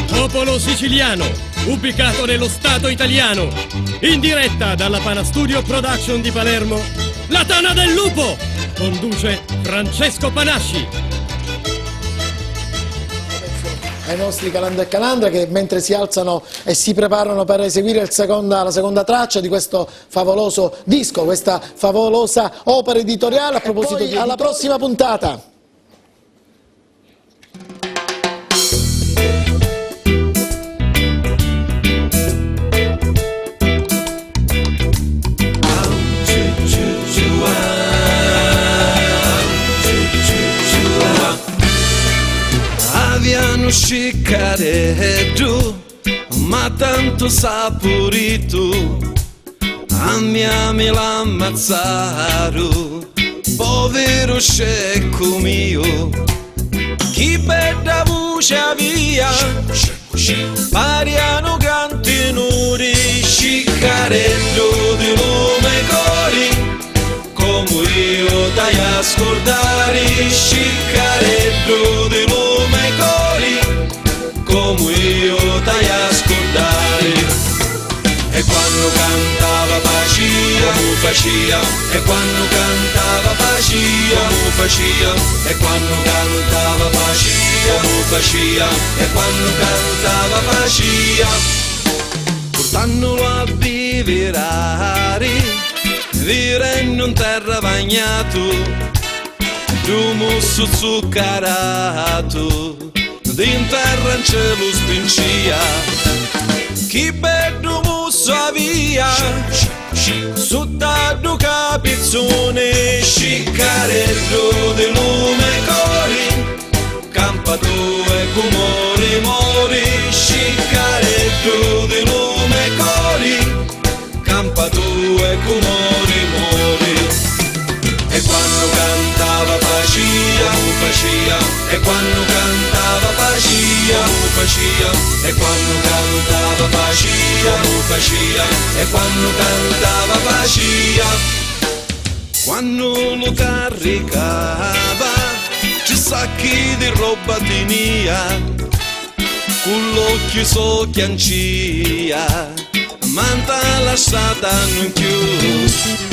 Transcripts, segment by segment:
Popolo siciliano, ubicato nello Stato italiano, in diretta dalla Pana Studio Production di Palermo, La Tana del Lupo, conduce Francesco Panasci. Ai nostri Calandra e Calandra che mentre si alzano e si preparano per eseguire la seconda traccia di questo favoloso disco, questa favolosa opera editoriale. A proposito di alla prossima puntata. Scicaretto, ma tanto saporito, amiami l'ammazzaro, povero scecco mio, chi bella voce via, pariano cantinuri, scicaretto di lume cori, come io dai a scordare, scicaretto di lume cori, come io dai a scordare. E quando cantava Pacia, mu facia, e quando cantava Pacia, mu facia, e quando cantava Pacia, mu facia, e quando cantava Pacia, portandolo a viverare, virendo in terra bagnato, d'humus zuccherato, in terra in cielo spincia, chi bello musso via, sottato capizzone, scicaretto di lume cori, campa tu e cumori mori, scicaretto di lume cori, campa tu e cumori mori. E quando cantava Pacia, mu facia, e quando cantava Pacia, mu facia, e quando cantava Pacia, mu facia, e quando cantava Pacia, quando lo caricava, ci sacchi di roba tenia, con l'occhio so chiancia, manta lasciata non chiusa.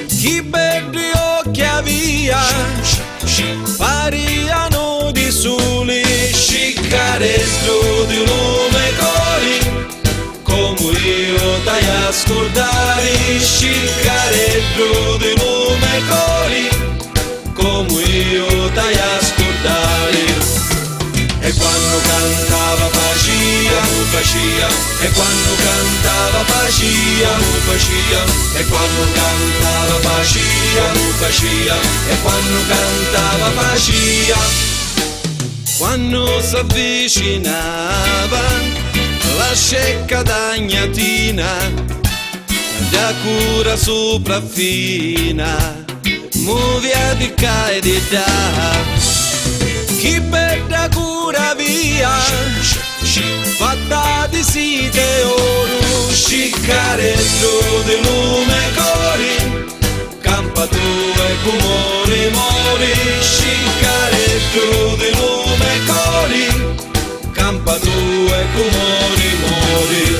Chi belli occhi avvia, pariano di soli, scicaretto di lume cori, come io dai a scordare, scicaretto di lume cori, come io dai a scordare. E quando cantava Pacia, mu facia, e quando cantava Pacia, mu facia, e quando cantava Pacia, mu facia, e quando cantava Pacia, quando s'avvicinava la scecca d'agnatina, da cura sopraffina, muovia di ca e di da. Chi bella cura via, fatta di site oro, scicaretto di lume cori, campa tu e cumori mori, scicaretto di lume cori, campa tu e cumori mori.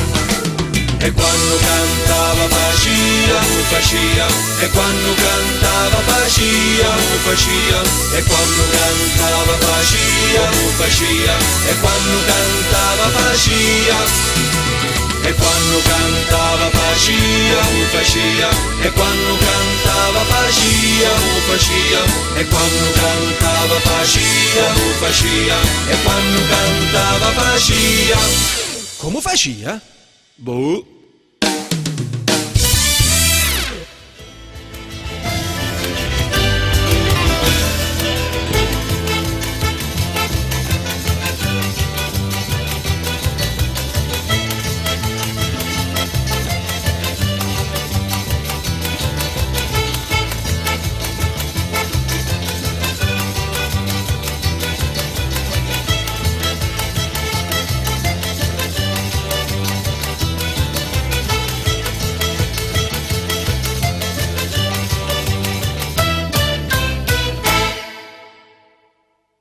E quando cantava Pacia, mu facia, e quando cantava Pacia, mu facia, e quando cantava Pacia, mu facia, e quando cantava Pacia, e quando cantava Pacia, mu facia, e quando cantava Pacia, mu facia, e quando cantava Pacia, mu facia, e quando cantava Pacia, come facia? Boh.